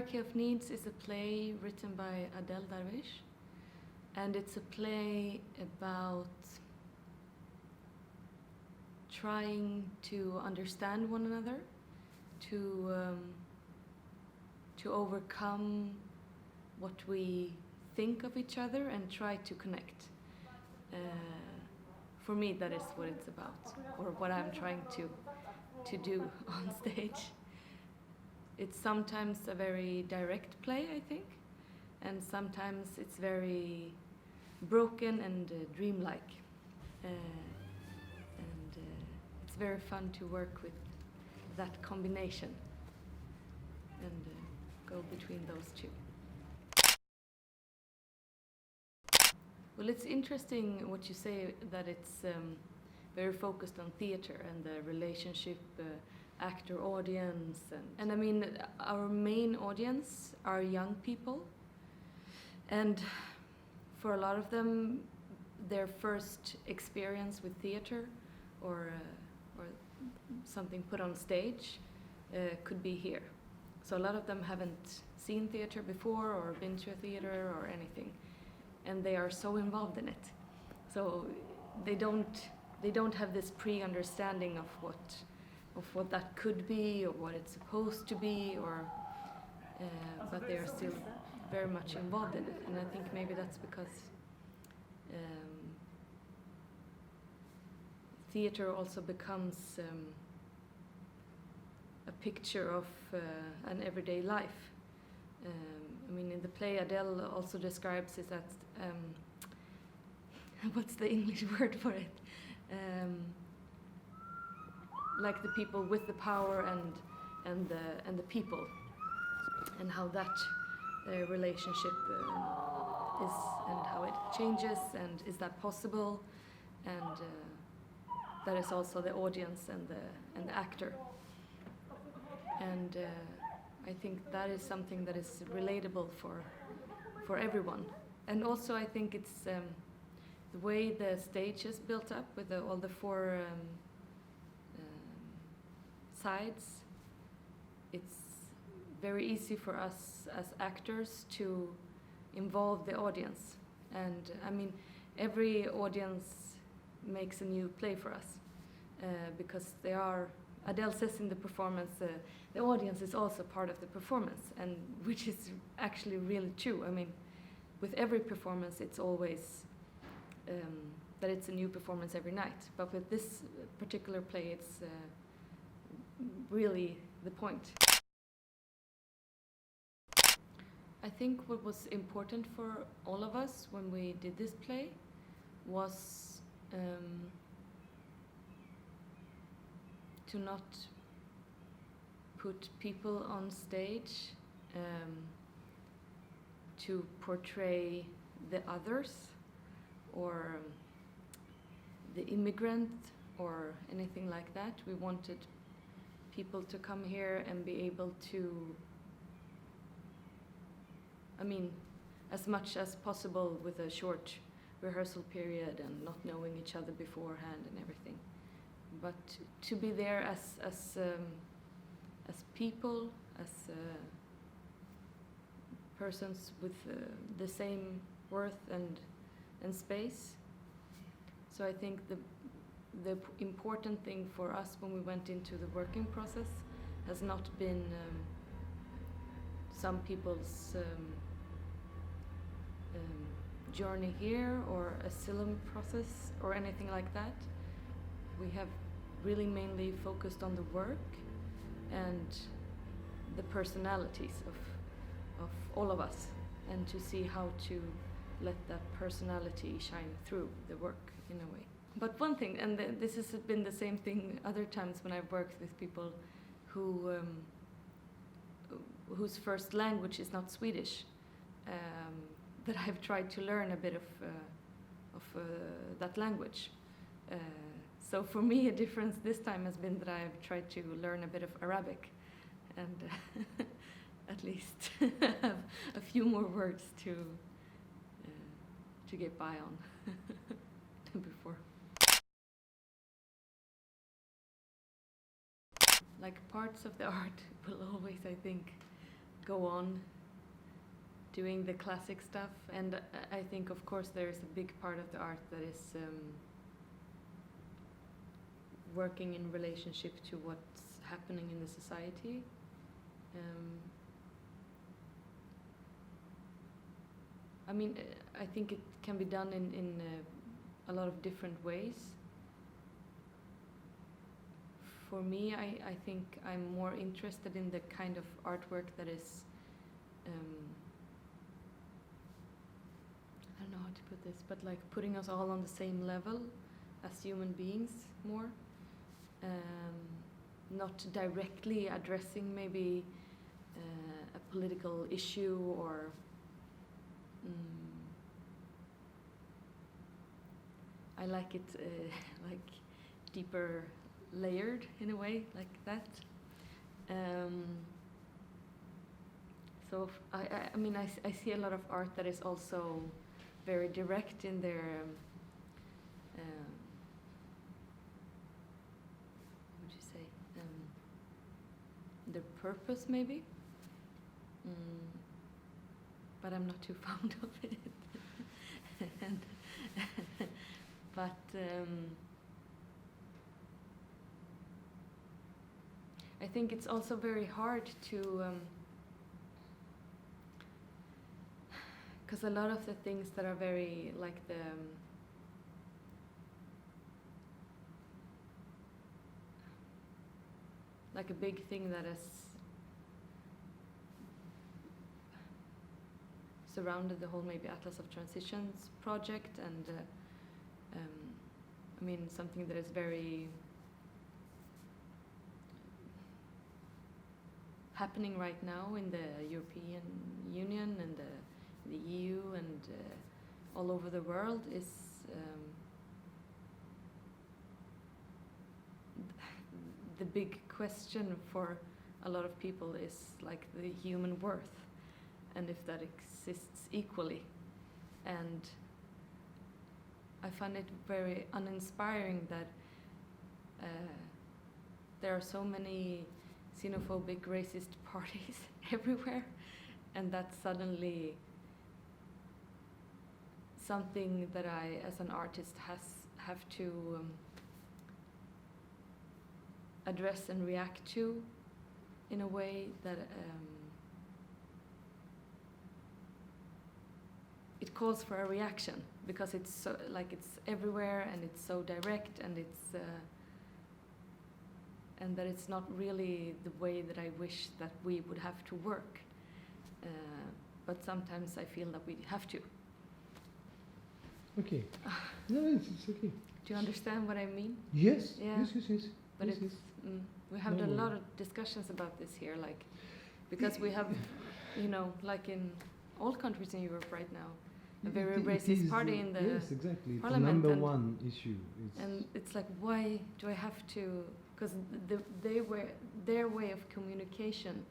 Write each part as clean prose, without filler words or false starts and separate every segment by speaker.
Speaker 1: Hierarchy of Needs is a play written by Adele Darwish, and it's a play about trying to understand one another, to overcome what we think of each other and try to connect. For me, that is what it's about, or what I'm trying to do on stage. It's sometimes a very direct play, I think, and sometimes it's very broken and dreamlike. It's very fun to work with that combination and go between those two. Well, it's interesting what you say, that it's very focused on theater and the relationship actor-audience. And I mean, our main audience are young people. And for a lot of them, their first experience with theater or something put on stage could be here. So a lot of them haven't seen theater before or been to a theater or anything, and they are so involved in it. So they don't have this pre-understanding of what that could be or what it's supposed to be, or but they are still very much involved in it. And I think maybe that's because theater also becomes a picture of an everyday life. I mean, in the play, Adele also describes it as what's the English word for it? Like the people with the power and the people, and how that relationship is, and how it changes, and is that possible, and that is also the audience and the actor. And I think that is something that is relatable for everyone. And also I think it's the way the stage is built up with all the four sides. It's very easy for us as actors to involve the audience. And I mean, every audience makes a new play for us because they are, Adele says in the performance, the audience is also part of the performance, and which is actually really true. I mean, with every performance, it's always that it's a new performance every night. But with this particular play, it's really the point. I think what was important for all of us when we did this play was to not put people on stage to portray the others or the immigrant or anything like that. We wanted people to come here and be able to, I mean, as much as possible with a short rehearsal period and not knowing each other beforehand and everything. But to be there as people, as persons with the same worth and space. So I think the important thing for us when we went into the working process has not been some people's journey here or asylum process or anything like that. We have really mainly focused on the work and the personalities of all of us, and to see how to let that personality shine through the work in a way. But one thing, and this has been the same thing other times when I've worked with people who whose first language is not Swedish, that I've tried to learn a bit of that language. So for me, a difference this time has been that I've tried to learn a bit of Arabic, and at least have a few more words to get by on than before. Like, parts of the art will always, I think, go on doing the classic stuff. And I think, of course, there is a big part of the art that is working in relationship to what's happening in the society. I mean, I think it can be done in a lot of different ways. For me, I think I'm more interested in the kind of artwork that is, I don't know how to put this, but like putting us all on the same level as human beings more. Not directly addressing maybe a political issue or I like it like deeper layered in a way, like that. So I mean I see a lot of art that is also very direct in their what would you say, their purpose maybe, but I'm not too fond of it. But I think it's also very hard to, because a lot of the things that are very like the like a big thing that has surrounded the whole maybe Atlas of Transitions project, and I mean something that is very happening right now in the European Union and the EU and all over the world is the big question for a lot of people is like the human worth and if that exists equally. And I find it very uninspiring that there are so many xenophobic, racist parties everywhere, and that's suddenly something that I, as an artist, have to address and react to in a way that it calls for a reaction, because it's so, like it's everywhere and it's so direct and it's and that it's not really the way that I wish that we would have to work. But sometimes I feel that we have to.
Speaker 2: Okay. No, it's okay.
Speaker 1: Do you understand what I mean?
Speaker 2: Yes.
Speaker 1: Yeah.
Speaker 2: Yes.
Speaker 1: But
Speaker 2: yes,
Speaker 1: it's we have a lot of discussions about this here, like because we have, you know, like in all countries in Europe right now, a very racist party in the
Speaker 2: yes, exactly.
Speaker 1: parliament.
Speaker 2: It's the number one issue.
Speaker 1: And it's like, why do I have to? Because their way of communication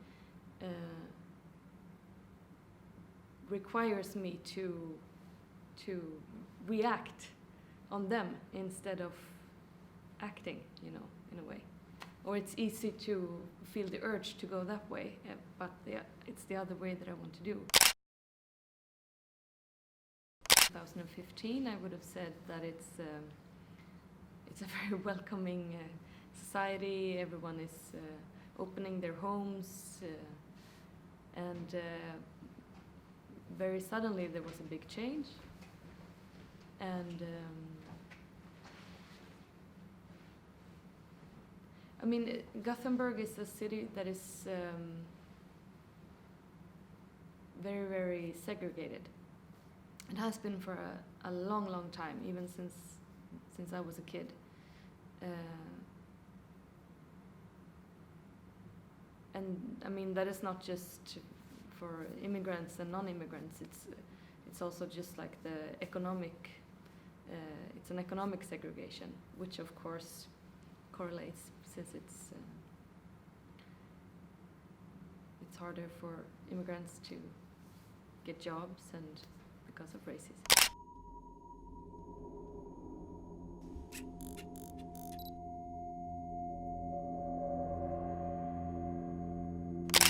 Speaker 1: requires me to react on them instead of acting, you know, in a way. Or it's easy to feel the urge to go that way, but it's the other way that I want to do. 2015, I would have said that it's a very welcoming society. Everyone is opening their homes, and very suddenly there was a big change. And I mean, Gothenburg is a city that is very, very segregated. It has been for a long, long time, even since I was a kid. And I mean, that is not just for immigrants and non-immigrants. It's also just like the economic. It's an economic segregation, which of course correlates, since it's harder for immigrants to get jobs and because of racism.